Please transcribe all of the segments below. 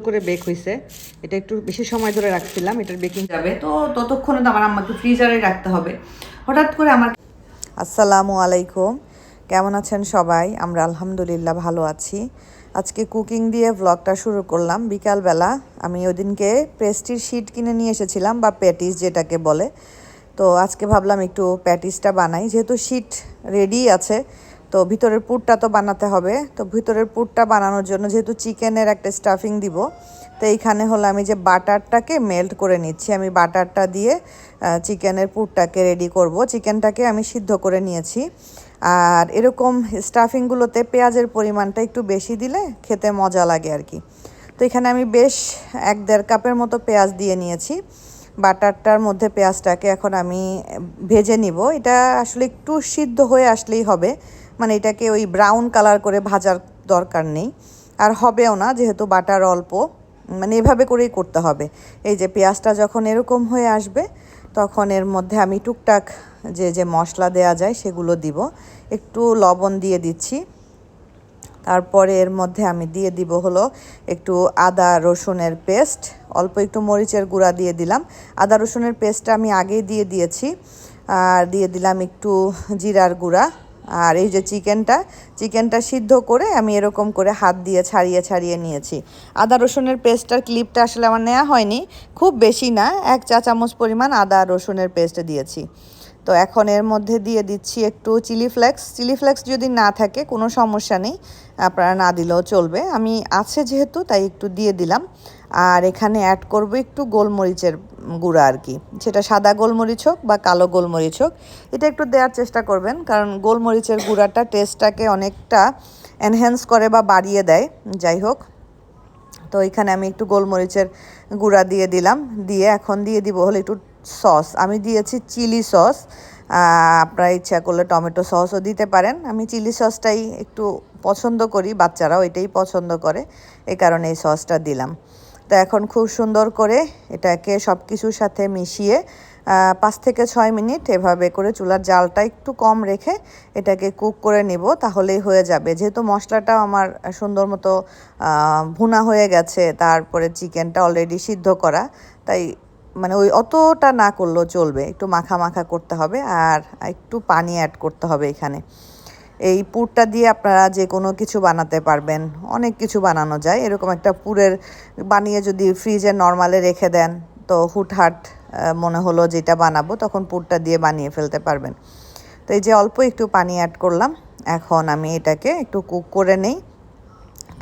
করে বেক হইছে। এটা একটু বেশি সময় ধরে রাখছিলাম, এটার বেকিং যাবে তো ততক্ষণে তো আমার আম্মাকে ফ্রিজারে রাখতে হবে। হঠাৎ করে আমার আসসালামু আলাইকুম, কেমন আছেন সবাই? আমরা আলহামদুলিল্লাহ ভালো আছি। আজকে কুকিং দিয়ে ব্লগটা শুরু করলাম বিকালবেলা। আমি ওদিনকে পেস্ট্রির শিট কিনে নিয়ে এসেছিলাম, বা প্যাটিস যেটাকে বলে। তো আজকে ভাবলাম একটু প্যাটিসটা বানাই, যেহেতু শিট রেডি আছে তো ভিতরের পুরটা তো বানাতে হবে। তো ভিতরের পুরটা বানানোর জন্য যেহেতু চিকেনের একটা স্টাফিং দিব, তো এইখানে হলো আমি যে বাটারটাকে মেল্ট করে নিচ্ছি। আমি বাটারটা দিয়ে চিকেনের পুরটাকে রেডি করব। চিকেনটাকে আমি সিদ্ধ করে নিয়েছি। আর এরকম স্টাফিংগুলোতে পেঁয়াজের পরিমাণটা একটু বেশি দিলে খেতে মজা লাগে আর কি। তো এখানে আমি বেশ 1-1.5 কাপের মতো পেঁয়াজ দিয়ে নিয়েছি। বাটারটার মধ্যে পেঁয়াজটাকে এখন আমি ভেজে নিব। এটা আসলে একটু সিদ্ধ হয়ে আসলেই হবে, মানে এটাকে ওই ব্রাউন কালার করে ভাজার দরকার নেই, আর হবেও না যেহেতু বাটার অল্প। মানে এভাবে করেই করতে হবে। এই যে পেঁয়াজটা যখন এরকম হয়ে আসবে তখন এর মধ্যে আমি টুকটাক যে মশলা দেয়া যায় সেগুলো দিব। একটু লবণ দিয়ে দিচ্ছি। তারপরে এর মধ্যে আমি দিয়ে দিব হলো একটু আদা রসুনের পেস্ট, অল্প একটু মরিচের গুঁড়া দিয়ে দিলাম। আদা রসুনের পেস্টটা আমি আগেই দিয়ে দিয়েছি। আর দিয়ে দিলাম একটু জিরার গুঁড়া। আর এই যে চিকেনটা সিদ্ধ করে আমি এরকম করে হাত দিয়ে ছাড়িয়ে ছাড়িয়ে নিয়েছি। আদা রসুনের পেস্টটার ক্লিপটা আসলে আমার নেওয়া হয়নি, খুব বেশি না, 1 চা চামচ পরিমাণ আদা রসুনের পেস্ট দিয়েছি। তো এখন এর মধ্যে দিয়ে দিচ্ছি একটু চিলি ফ্লেক্স যদি না থাকে কোনো সমস্যা নেই, আপনারা না দিলেও চলবে। আমি আছে যেহেতু তাই একটু দিয়ে দিলাম। আর এখানে অ্যাড করব একটু গোলমরিচের গুঁড়া আর কি, সেটা সাদা গোলমরিচ হোক বা কালো গোলমরিচ হোক, এটা একটু দেওয়ার চেষ্টা করবেন, কারণ গোলমরিচের গুঁড়াটা টেস্টটাকে অনেকটা এনহ্যান্স করে বা বাড়িয়ে দেয়। যাই হোক, তো এখানে আমি একটু গোলমরিচের গুঁড়া দিয়ে দিলাম। দিয়ে এখন দিয়ে দিব হলো একটু সস। আমি দিয়েছি চিলি সস, আপনারা ইচ্ছা করলে টমেটো সসও দিতে পারেন। আমি চিলি সসটাই একটু পছন্দ করি, বাচ্চারাও এটাই পছন্দ করে, এই কারণে এই সসটা দিলাম। তো এখন খুব সুন্দর করে এটাকে সব কিছুর সাথে মিশিয়ে 5 থেকে 6 মিনিট এভাবে করে চুলার জালটা একটু কম রেখে এটাকে কুক করে নিব, তাহলেই হয়ে যাবে। যেহেতু মশলাটাও আমার সুন্দর মতো ভুনা হয়ে গেছে, তারপরে চিকেনটা অলরেডি সিদ্ধ করা, তাই মানে ওই অতটা না করলেও চলবে, একটু মাখা মাখা করতে হবে আর একটু পানি অ্যাড করতে হবে এখানে। এই পুরটা দিয়ে আপনারা যে কোনো কিছু বানাতে পারবেন, অনেক কিছু বানানো যায়। এরকম একটা পুরের বানিয়ে যদি ফ্রিজে নর্মালে রেখে দেন তো হুটহাট মনে হলো যেটা বানাবো, তখন পুরটা দিয়ে বানিয়ে ফেলতে পারবেন। তো এই যে অল্প একটু পানি অ্যাড করলাম। এখন আমি এটাকে একটু কুক করে নেই,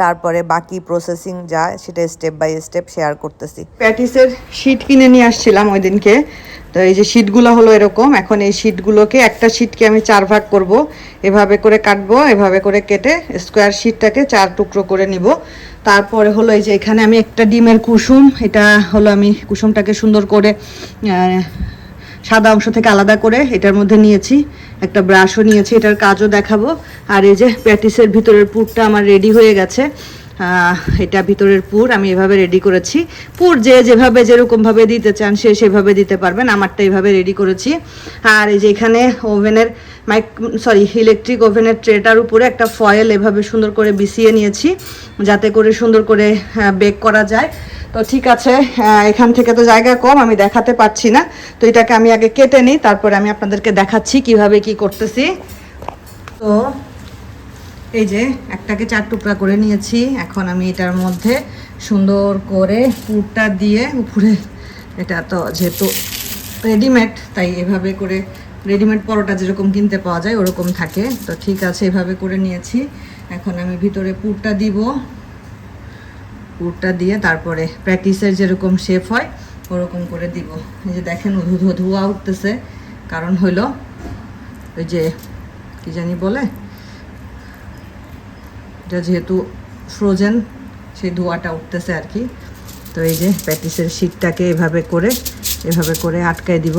তারপরে বাকি প্রসেসিং যা সেটা স্টেপ বাই স্টেপ শেয়ার করতেছি। প্যাটিসের শিট কিনে নিয়ে আসছিলাম ওই দিনকে। তো এই যে শিটগুলো হলো এরকম। এখন এই শিটগুলোকে, একটা শিটকে আমি 4 ভাগ করব, এভাবে করে কাটবো, এভাবে করে কেটে স্কোয়ার শিটটাকে 4 টুকরো করে নিব। তারপরে হলো এই যে এখানে আমি একটা ডিমের কুসুম, এটা হলো আমি কুসুমটাকে সুন্দর করে সাদা অংশ থেকে আলাদা করে এটার মধ্যে নিয়েছি। একটা ব্রাশও নিয়েছি, এটার কাজও দেখাবো। আর এই যে প্যাটিসের ভিতরের পুরটা আমার রেডি হয়ে গেছে। এটা ভিতরের পুর আমি এভাবে রেডি করেছি। পুর যে যেভাবে যেরকমভাবে দিতে চান সে সেভাবে দিতে পারবেন, আমারটা এইভাবে রেডি করেছি। আর এই যে এখানে ইলেকট্রিক ওভেনের ট্রেটার উপরে একটা ফয়েল এভাবে সুন্দর করে বিছিয়ে নিয়েছি, যাতে করে সুন্দর করে বেক করা যায়। তো ঠিক আছে, এখান থেকে তো জায়গা কম, আমি দেখাতে পারছি না। তো এটাকে আমি আগে কেটে নিই, তারপরে আমি আপনাদেরকে দেখাচ্ছি কিভাবে কি করতেছি। তো এই যে একটাকে 4 টুকরা করে নিয়েছি। এখন আমি এটার মধ্যে সুন্দর করে পুরটা দিয়ে উপরে, এটা তো যেহেতু রেডিমেড তাই এভাবে করে, রেডিমেড পরোটা যেরকম কিনতে পাওয়া যায় ওরকম থাকে। তো ঠিক আছে, এভাবে করে নিয়েছি। এখন আমি ভিতরে পুরটা দিব, পুরটা দিয়ে তারপরে প্যাটিসের যেরকম শেপ হয় ওরকম করে দিব। এই যে দেখেন ধোয়া উঠতেছে, কারণ হইলো ওই যে কি জানি বলে, এটা যেহেতু ফ্রোজেন সেই ধোয়াটা উঠতেছে আর কি। তো এই যে প্যাটিসের শিটটাকে এভাবে করে আটকায় দিব,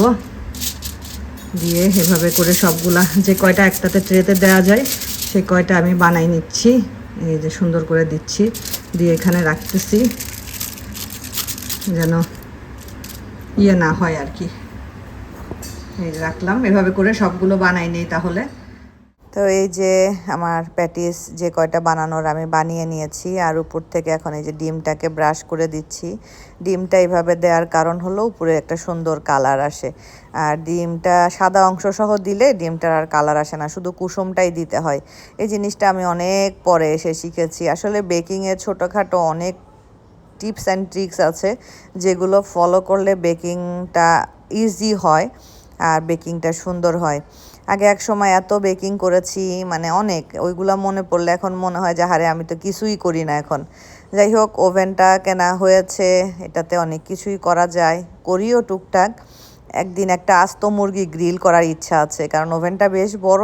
দিয়ে এভাবে করে সবগুলা যে কয়টা একটাতে ট্রেতে দেওয়া যায় সেই কয়টা আমি বানাই নিচ্ছি। এই যে সুন্দর করে দিচ্ছি, দিয়ে এখানে রাখতেছি যেন ইয়ে না হয় আর কি। এই রাখলাম, এভাবে করে সবগুলো বানাই নেই তাহলে। তো এই যে আমার প্যাটিস যে কয়টা বানানোর আমি বানিয়ে নিয়েছি, আর উপর থেকে এখন এই যে ডিমটাকে ব্রাশ করে দিচ্ছি। ডিমটা এইভাবে দেওয়ার কারণ হলো উপরে একটা সুন্দর কালার আসে, আর ডিমটা সাদা অংশ সহ দিলে ডিমটার আর কালার আসে না, শুধু কুসুমটাই দিতে হয়। এই জিনিসটা আমি অনেক পরে এসে শিখেছি। আসলে বেকিংয়ের ছোটোখাটো অনেক টিপস অ্যান্ড ট্রিক্স আছে যেগুলো ফলো করলে বেকিংটা ইজি হয় আর বেকিংটা সুন্দর হয়। আগে এক সময় এত বেকিং করেছি, মানে অনেক, ওইগুলো মনে পড়লে এখন মনে হয় যে হারে আমি তো কিছুই করি না এখন। যাই হোক, ওভেনটা কেনা হয়েছে, এটাতে অনেক কিছুই করা যায়, করিও টুকটাক। একদিন একটা আস্ত মুরগি গ্রিল করার ইচ্ছা আছে, কারণ ওভেনটা বেশ বড়,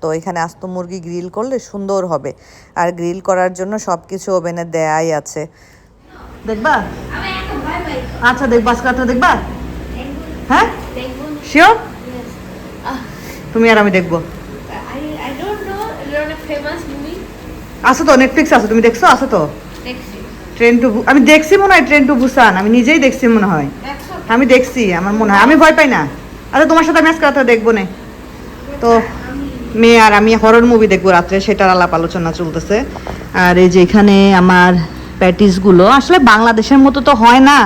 তো এখানে আস্ত মুরগি গ্রিল করলে সুন্দর হবে। আর গ্রিল করার জন্য সব কিছু ওভেনে দেয়াই আছে। দেখবা? আচ্ছা দেখবা, আজকে দেখবা? হ্যাঁ, শিওর? তুমি আর আমি দেখবো। আছে তো, নেটফ্লিক্স আছে, তুমি দেখছো? আছে তো ট্রেন টু, আমি দেখছি মনে হয় ট্রেন টু বুসান, আমি নিজেই দেখছি মনে হয়, আমি দেখছি আমার মনে হয়, আমি ভয় পাই না। আচ্ছা তোমার সাথে আমি আজকে রাতে দেখবো না, তো মেয়ে আর আমি হরর মুভি দেখবো রাত্রে, সেটার আলাপ আলোচনা চলতেছে। আর এই যে এখানে আমার প্যাটিসগুলো আসলে বাংলাদেশের মতো তো হয় না,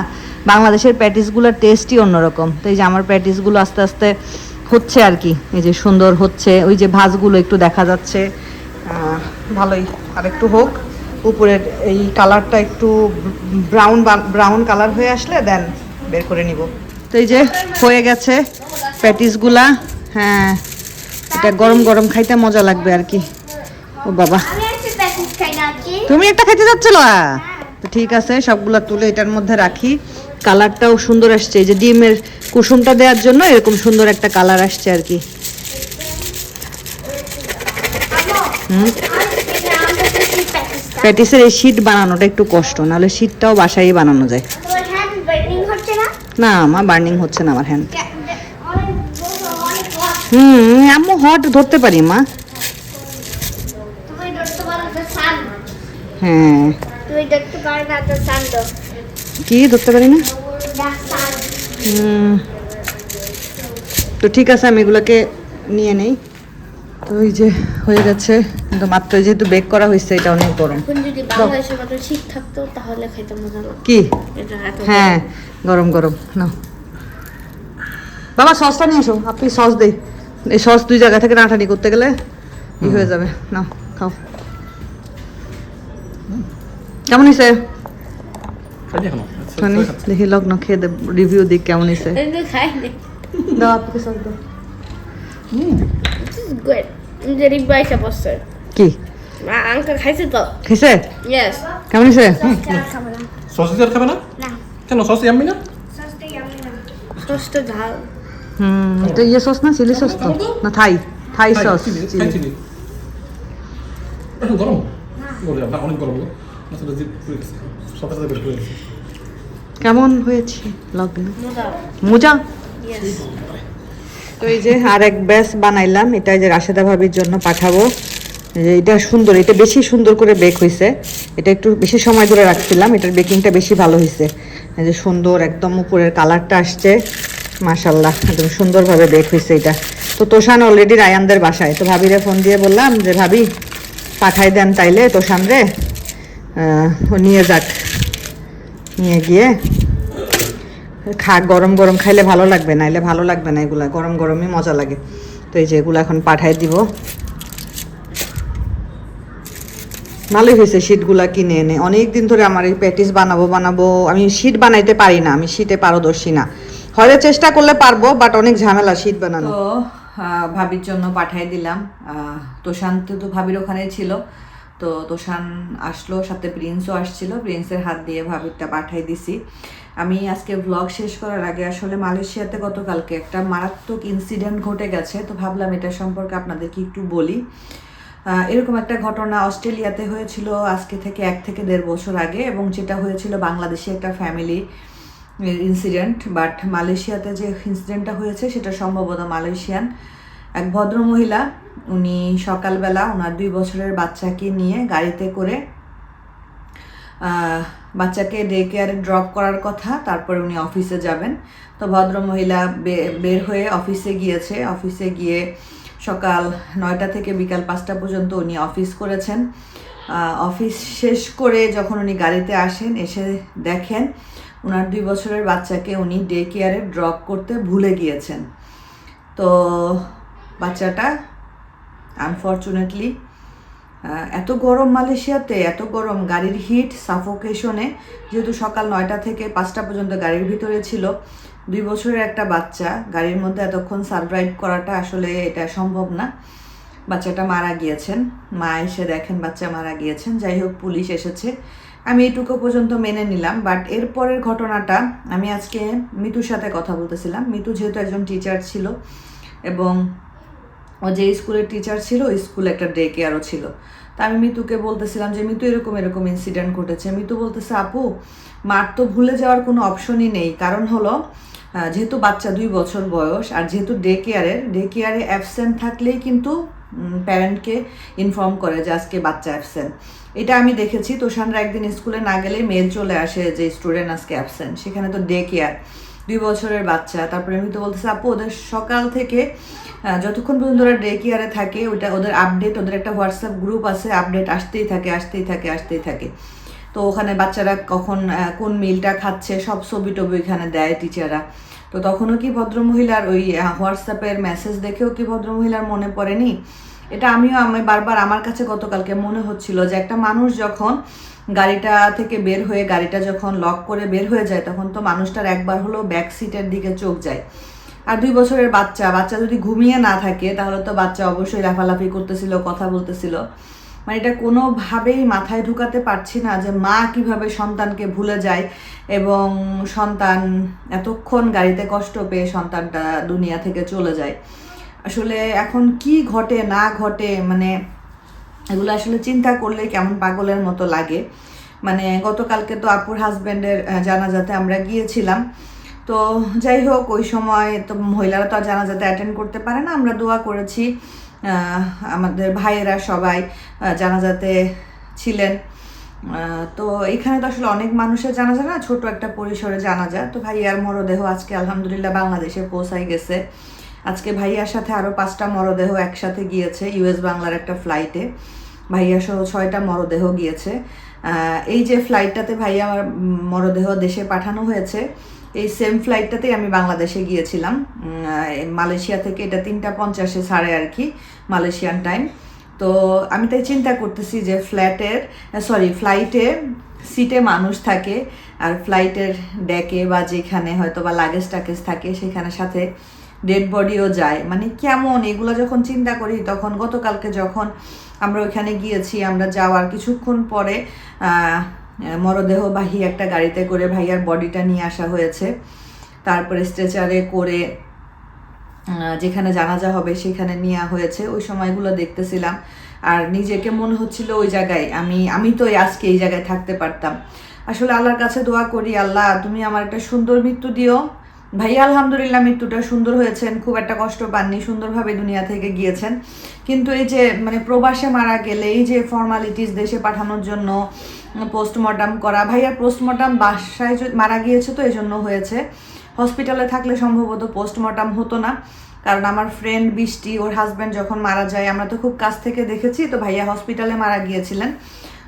বাংলাদেশের প্যাটিসগুলোর টেস্টই অন্যরকম। তো এই যে আমার প্যাটিসগুলো আস্তে আস্তে হচ্ছে আর কি, এই যে সুন্দর হচ্ছে, ওই যে ভাঁজগুলো একটু দেখা যাচ্ছে, ভালোই। আর একটু হোক, উপরের এই কালারটা একটু ব্রাউন কালার হয়ে আসলে দেন বের করে নিব। তো এই যে হয়ে গেছে প্যাটিসগুলা। হ্যাঁ, এটা গরম গরম খাইতে মজা লাগবে আর কি। ও বাবা, তুমি একটা খাইতে যাচ্ছিল? তো ঠিক আছে, সবগুলা তুলে এটার মধ্যে রাখি। কালারটাও সুন্দর আসছে, এই যে ডিমের কুসুমটা দেওয়ার জন্য এরকম সুন্দর একটা কালার আসছে আর কি। প্যাটিসের এই শীট বানানোটা একটু কষ্ট, নাহলে শীটটাও বাসায় বানানো যায়। না আমার বার্নিং হচ্ছে না, আমার হ্যান্ড। আম্মু হট ধরতে পারি মা। হ্যাঁ, কি ধরতে পারি না? তো ঠিক আছে, আমি এগুলোকে নিয়ে নেই। তো ওই যে হয়ে গেছে, কিন্তু মাত্র যেহেতু বেক করা হয়েছে, এটা অনেক গরম। কি? হ্যাঁ, গরম গরম নাও বাবা, সসটা নিয়ে এসো। আপনি সস দেই, এই সস দুই জায়গা থেকে টানাটানি করতে গেলে ই হয়ে যাবে। নাও খাও। কেমন হয়েছে? দেখি লগ্ন খেয়ে দে, রিভিউ দিক কেমন হয়েছে। দাও আপনাকে সস দাও। কি খাইছে তো? খাইছে? কেমন হয়েছে? সস দিয়ে খাবে না? কেন? সস ইয়াম্মি না? সসটা ঝাল। এটা ইয়ে সস না, চিলি সস তো না? থাই সস। গরম অনেক গরম। কেমন হয়েছে লগ্ন? মজা। তো এই যে আর এক ব্যাচ বানাইলাম, এটা যে রাশেদা ভাবির জন্য পাঠাবো। যে এটা সুন্দর, এটা বেশি সুন্দর করে বেক হয়েছে, এটা একটু বেশি সময় ধরে রাখছিলাম, এটার বেকিংটা বেশি ভালো হয়েছে। এই যে সুন্দর একদম উপরের কালারটা আসছে, মাশাল্লাহ একদম সুন্দরভাবে বেক হয়েছে এটা। তো তোষান অলরেডি রায়ানদের বাসায়, তো ভাবিরে ফোন দিয়ে বললাম যে ভাবি পাঠাই দেন তাইলে তোষান রে, ও নিয়ে যাক, নিয়ে গিয়ে গরম গরম খাইলে ভালো লাগবে, নাইলে ভালো লাগবে না, এগুলা গরম গরমই মজা লাগে। তো এই যে এগুলো এখন পাঠাই দিব। ভালোই হয়েছে শীটগুলা কিনে এনে, অনেক দিন ধরে আমার এই প্যাটিস বানাবো, আমি শীট বানাইতে পারি না, আমি শীটে পারদর্শী না। হয়তো চেষ্টা করলে পারবো, বাট অনেক ঝামেলা শীট বানানো। তো ভাবির জন্য পাঠাই দিলাম। তোষান তো ভাবির ওখানে ছিল, তো তোষান আসলো, সাথে প্রিন্সও আসছিল, প্রিন্সের হাত দিয়ে ভাবিরটা পাঠাই দিছি। আমি আজকে ব্লগ শেষ করার আগে আসলে মালয়েশিয়াতে গতকালকে একটা মারাত্মক ইনসিডেন্ট ঘটে গেছে, তো ভাবলাম এটা সম্পর্কে আপনাদেরকে একটু বলি। এরকম একটা ঘটনা অস্ট্রেলিয়াতে হয়েছিল আজকে থেকে 1 থেকে 1.5 বছর আগে, এবং যেটা হয়েছিল বাংলাদেশে একটা ফ্যামিলি ইনসিডেন্ট, বাট মালয়েশিয়াতে যে ইনসিডেন্টটা হয়েছে সেটা সম্ভবত মালয়েশিয়ান এক ভদ্র মহিলা। উনি সকালবেলা ওনার 2 বছরের বাচ্চাকে নিয়ে গাড়িতে করে বাচ্চাকে ডে কেয়ারে ড্রপ করার কথা, তারপরে উনি অফিসে যাবেন। তো ভদ্র মহিলা বের হয়ে অফিসে গিয়েছে, অফিসে গিয়ে সকাল 9টা থেকে বিকাল 5টা পর্যন্ত উনি অফিস করেছেন। অফিস শেষ করে যখন উনি গাড়িতে আসেন, এসে দেখেন ওনার 2 বছরের বাচ্চাকে উনি ডে কেয়ারে ড্রপ করতে ভুলে গিয়েছেন। তো বাচ্চাটা আনফর্চুনেটলি এত গরম, মালয়েশিয়াতে এত গরম, গাড়ির হিট সাফোকেশনে, যেহেতু সকাল 9টা থেকে 5টা পর্যন্ত গাড়ির ভিতরে ছিল, 2 বছরের একটা বাচ্চা গাড়ির মধ্যে এতক্ষণ সারভাইভ করাটা আসলে এটা সম্ভব না। বাচ্চাটা মারা গিয়েছেন, মা এসে দেখেন বাচ্চা মারা গিয়েছেন। যাই হোক, পুলিশ এসেছে, আমি এইটুকু পর্যন্ত মেনে নিলাম। বাট এরপরের ঘটনাটা, আমি আজকে মিতুর সাথে কথা বলতেছিলাম। মিতু যেহেতু একজন টিচার ছিল এবং ও যে স্কুলের টিচার ছিল, ওই স্কুলে একটা ডে কেয়ারও ছিল। তা আমি মিতুকে বলতেছিলাম যে মিতু এরকম এরকম ইনসিডেন্ট ঘটেছে। মিতু বলতেছে, আপু মার তো ভুলে যাওয়ার কোনো অপশনই নেই, কারণ হলো যেহেতু বাচ্চা 2 বছর বয়স, আর যেহেতু ডে কেয়ারে অ্যাবসেন্ট থাকলেই কিন্তু প্যারেন্টকে ইনফর্ম করে যে আজকে বাচ্চা অ্যাবসেন্ট। এটা আমি দেখেছি। তোষানরা একদিন স্কুলে না গেলেই মেল চলে আসে যে স্টুডেন্ট আজকে অ্যাবসেন্ট, সেখানে তো ডে কেয়ার, 2 বছরের বাচ্চা। তারপরে আমি তো বলতেছি, আপু ওদের সকাল থেকে যতক্ষণ পর্যন্ত ওরা ডে কেয়ারে থাকে, ওইটা ওদের আপডেট, ওদের একটা হোয়াটসঅ্যাপ গ্রুপ আছে, আপডেট আসতেই থাকে। তো ওখানে বাচ্চারা কখন কোন মিলটা খাচ্ছে সব ছবি টবি ওইখানে দেয় টিচাররা। তো তখনও কি ভদ্রমহিলার ওই হোয়াটসঅ্যাপের মেসেজ দেখেও কি ভদ্রমহিলার মনে পড়েনি? এটা আমি বারবার আমার কাছে গতকালকে মনে হচ্ছিল যে একটা মানুষ যখন গাড়িটা থেকে বের হয়ে, গাড়িটা যখন লক করে বের হয়ে যায়, তখন তো মানুষটার একবার হলেও ব্যাক সিটের দিকে চোখ যায়। আর 2 বছরের বাচ্চা যদি ঘুমিয়ে না থাকে, তাহলে তো বাচ্চা অবশ্যই লাফালাফি করতেছিল, কথা বলতেছিল। মানে এটা কোনোভাবেই মাথায় ঢুকাতে পারছি না যে মা কিভাবে সন্তানকে ভুলে যায় এবং সন্তান এতক্ষণ গাড়িতে কষ্ট পেয়ে সন্তানটা দুনিয়া থেকে চলে যায়। আসলে এখন কি ঘটে না ঘটে, মানে এগুলো আসলে চিন্তা করলে কেমন পাগলের মতো লাগে। মানে গতকালকে তো আপুর হাজব্যান্ডের জানাজাতে আমরা গিয়েছিলাম। তো যাই হোক, ওই সময় তো মহিলারা তো আর জানাজাতে অ্যাটেন্ড করতে পারে না। আমরা দোয়া করেছি, আমাদের ভাইয়েরা সবাই জানাজাতে ছিলেন। তো এখানে তো আসলে অনেক মানুষের জানাজা না, ছোট একটা পরিসরে জানাজা। তো ভাইয়ার মরদেহ আজকে আলহামদুলিল্লাহ বাংলাদেশে পৌঁছাই গেছে। আজকে ভাইয়ার সাথে আরও 5টা মরদেহ একসাথে গিয়েছে ইউএস বাংলার একটা ফ্লাইটে। ভাইয়া সহ 6টা মরদেহ গিয়েছে। এই যে ফ্লাইটটাতে ভাইয়ার মরদেহ দেশে পাঠানো হয়েছে, এই সেম ফ্লাইটটাতেই আমি বাংলাদেশে গিয়েছিলাম মালয়েশিয়া থেকে। এটা 3টা 50-এ ছাড়ে আর কি, মালয়েশিয়ান টাইম। তো আমি তাই চিন্তা করতেছি যে ফ্লাইটে সিটে মানুষ থাকে, আর ফ্লাইটের ডেকে বা যেখানে হয়তো বা লাগেজ টাকেজ থাকে, সেখানে সাথে ডেড বডিও যায়। মানে কেমন এগুলো যখন চিন্তা করি, তখন গতকালকে যখন আমরা ওইখানে গিয়েছি, আমরা যাওয়ার কিছুক্ষণ পরে মরদেহবাহী একটা গাড়িতে করে ভাইয়ার বডিটা নিয়ে আসা হয়েছে। তারপরে স্ট্রেচারে করে যেখানে জানাজা হবে সেখানে নেওয়া হয়েছে। ওই সময়গুলো দেখতেছিলাম আর নিজেকে মনে হচ্ছিল ওই জায়গায় আমি তো আজকে এই জায়গায় থাকতে পারতাম। আসলে আল্লাহর কাছে দোয়া করি, আল্লাহ তুমি আমার একটা সুন্দর মৃত্যু দিও। ভাইয়া আলহামদুলিল্লাহ মৃত্যুটা সুন্দর হয়েছেন, খুব একটা কষ্ট পাননি, সুন্দরভাবে দুনিয়া থেকে গিয়েছেন। কিন্তু এই যে মানে প্রবাসে মারা গেলে এই যে ফর্মালিটিস দেশে পাঠানোর জন্য পোস্টমর্টম করা, ভাইয়ার পোস্টমর্টম বাসায় মারা গিয়েছে তো এই জন্য হয়েছে। হসপিটালে থাকলে সম্ভবত পোস্টমর্টম হতো না, কারণ আমার ফ্রেন্ড বৃষ্টি, ওর হাজব্যান্ড যখন মারা যায়, আমরা তো খুব কাছ থেকে দেখেছি। তো ভাইয়া হসপিটালে মারা গিয়েছিলেন,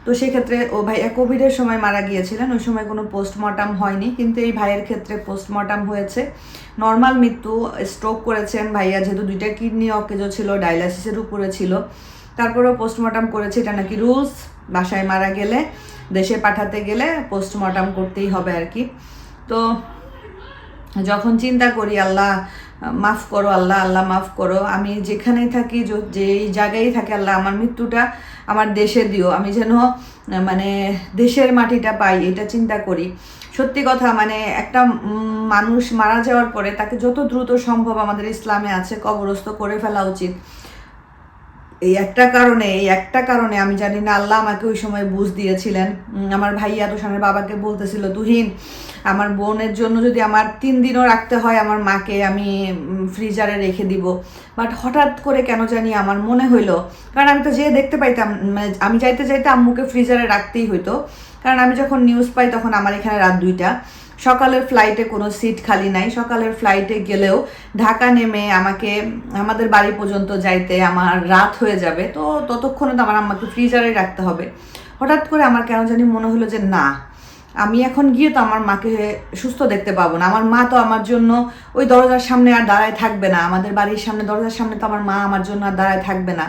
তো সেক্ষেত্রে ও ভাইয়া কোভিডের সময় মারা গিয়েছিলেন, ওই সময় কোনো পোস্টমর্টম হয়নি। কিন্তু এই ভাইয়ের ক্ষেত্রে পোস্টমর্টম হয়েছে, নর্মাল মৃত্যু। স্ট্রোক করেছেন ভাইয়া, যেহেতু 2টা কিডনি অকেজো ছিল, ডায়ালাইসিসের উপরে ছিল, তারপরেও পোস্টমর্টম করেছে। এটা নাকি রুলস, বাসায় মারা গেলে দেশে পাঠাতে গেলে পোস্টমর্টম করতেই হবে আর কি। তো যখন চিন্তা করি আল্লাহ মাফ করো, আল্লাহ মাফ করো, আমি যেখানেই থাকি, যেই জায়গায় থাকি, আল্লাহ আমার মৃত্যুটা আমার দেশে দিও, আমি যেন মানে দেশের মাটিটা পাই, এটা চিন্তা করি। সত্যি কথা, মানে একটা মানুষ মারা যাওয়ার পরে তাকে যত দ্রুত সম্ভব আমাদের ইসলামে আছে কবরস্থ করে ফেলা উচিত। এই একটা কারণে আমি জানি না আল্লাহ আমাকে ওই সময় বুঝ দিয়েছিলেন। আমার ভাইয়া তোষানের বাবাকে বলতেছিল, তুহিন আমার বোনের জন্য যদি আমার 3 দিনও রাখতে হয় আমার মাকে, আমি ফ্রিজারে রেখে দিব। বাট হঠাৎ করে কেন জানি আমার মনে হইলো, কারণ আমি তো যেয়ে দেখতে পাইতাম, মানে আমি যাইতে আম্মুকে ফ্রিজারে রাখতেই হইতো। কারণ আমি যখন নিউজ পাই তখন আমার এখানে রাত 2টা, সকালের ফ্লাইটে কোনো সিট খালি নাই, সকালের ফ্লাইটে গেলেও ঢাকা নেমে আমাকে আমাদের বাড়ি পর্যন্ত যাইতে আমার রাত হয়ে যাবে। তো ততক্ষণে তো আমার আম্মাকে ফ্রিজারে রাখতে হবে। হঠাৎ করে আমার কেন জানি মনে হলো যে না, আমি এখন গিয়ে তো আমার মাকে সুস্থ দেখতে পাবো না। আমার মা তো আমার জন্য ওই দরজার সামনে আর দাঁড়ায় থাকবে না, আমাদের বাড়ির সামনে দরজার সামনে তো আমার মা আমার জন্য আর দাঁড়ায় থাকবে না।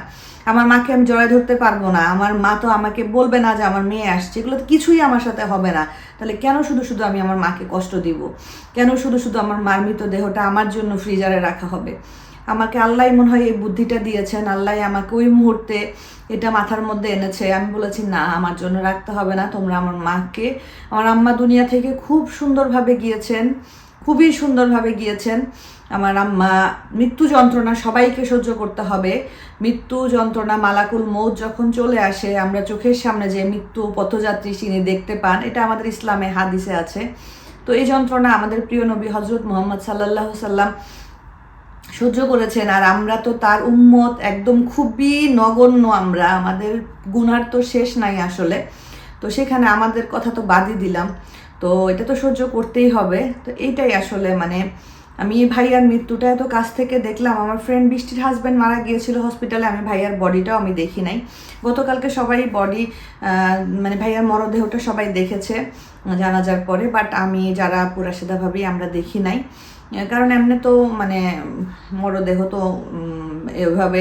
আমার মাকে আমি জড়ায় ধরতে পারবো না, আমার মা তো আমাকে বলবে না যে আমার মেয়ে আসছে। এগুলো তো কিছুই আমার সাথে হবে না। তাহলে কেন শুধু শুধু আমি আমার মাকে কষ্ট দিব? কেন শুধু শুধু আমার মার মৃতদেহটা আমার জন্য ফ্রিজারে রাখা হবে? আমাকে আল্লাহ মনে হয় এই বুদ্ধিটা দিয়েছেন, আল্লাহ আমাকে ওই মুহূর্তে এটা মাথার মধ্যে এনেছে। আমি বলেছি না, আমার জন্য রাখতে হবে না, তোমরা আমার মাকে, আমার আম্মা দুনিয়া থেকে খুব সুন্দরভাবে গিয়েছেন, খুবই সুন্দরভাবে গিয়েছেন। আমার আম্মা মৃত্যু যন্ত্রণা সবাইকে সহ্য করতে হবে। মৃত্যু যন্ত্রণা, মালাকুল মৌত যখন চলে আসে, আমরা চোখের সামনে যে মৃত্যু পথযাত্রী তিনি দেখতে পান, এটা আমাদের ইসলামে হাদিসে আছে। তো এই যন্ত্রণা আমাদের প্রিয় নবী হজরত মুহাম্মদ সাল্লাল্লাহু সাল্লাম সহ্য করেছেন। আর আমরা তো তার উম্মত, একদম খুবই নগণ্য আমরা, আমাদের গুনার তো শেষ নাই আসলে। তো সেখানে আমাদের কথা তো বাদই দিলাম, তো এটা তো সহ্য করতেই হবে। তো এইটাই আসলে মানে আমি ভাইয়ার মৃত্যুটা এত কাছ থেকে দেখলাম। আমার ফ্রেন্ড বৃষ্টির হাজব্যান্ড মারা গিয়েছিল হসপিটালে, আমি ভাইয়ার বডিটাও আমি দেখি নাই। গতকালকে সবাই বডি মানে ভাইয়ার মরদেহটা সবাই দেখেছে জানাজার পরে, বাট আমি যারা পুরাশিদা ভাবি আমরা দেখি নাই। কারণ এমনি তো মানে মরদেহ তো এভাবে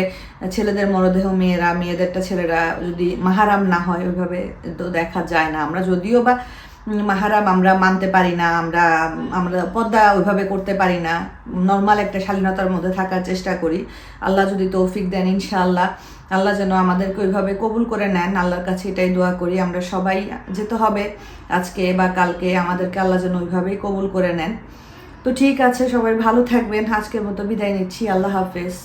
ছেলেদের মরদেহ মেয়েরা, মেয়েদেরটা ছেলেরা যদি মাহারাম না হয় ওইভাবে তো দেখা যায় না। আমরা যদিও বা মাহারাম আমরা মানতে পারি না, আমরা পর্দা ওইভাবে করতে পারি না, নর্মাল একটা শালীনতার মধ্যে থাকার চেষ্টা করি। আল্লাহ যদি তৌফিক দেন ইনশাআল্লাহ, আল্লাহ যেন আমাদেরকে ওইভাবে কবুল করে নেন, আল্লাহর কাছে এটাই দোয়া করি। আমরা সবাই যেতে হবে আজকে বা কালকে, আমাদেরকে আল্লাহ যেন ওইভাবেই কবুল করে নেন। তো ঠিক আছে, সবাই ভালো থাকবেন। আজকের মতো বিদায় নিচ্ছি, আল্লাহ হাফেজ।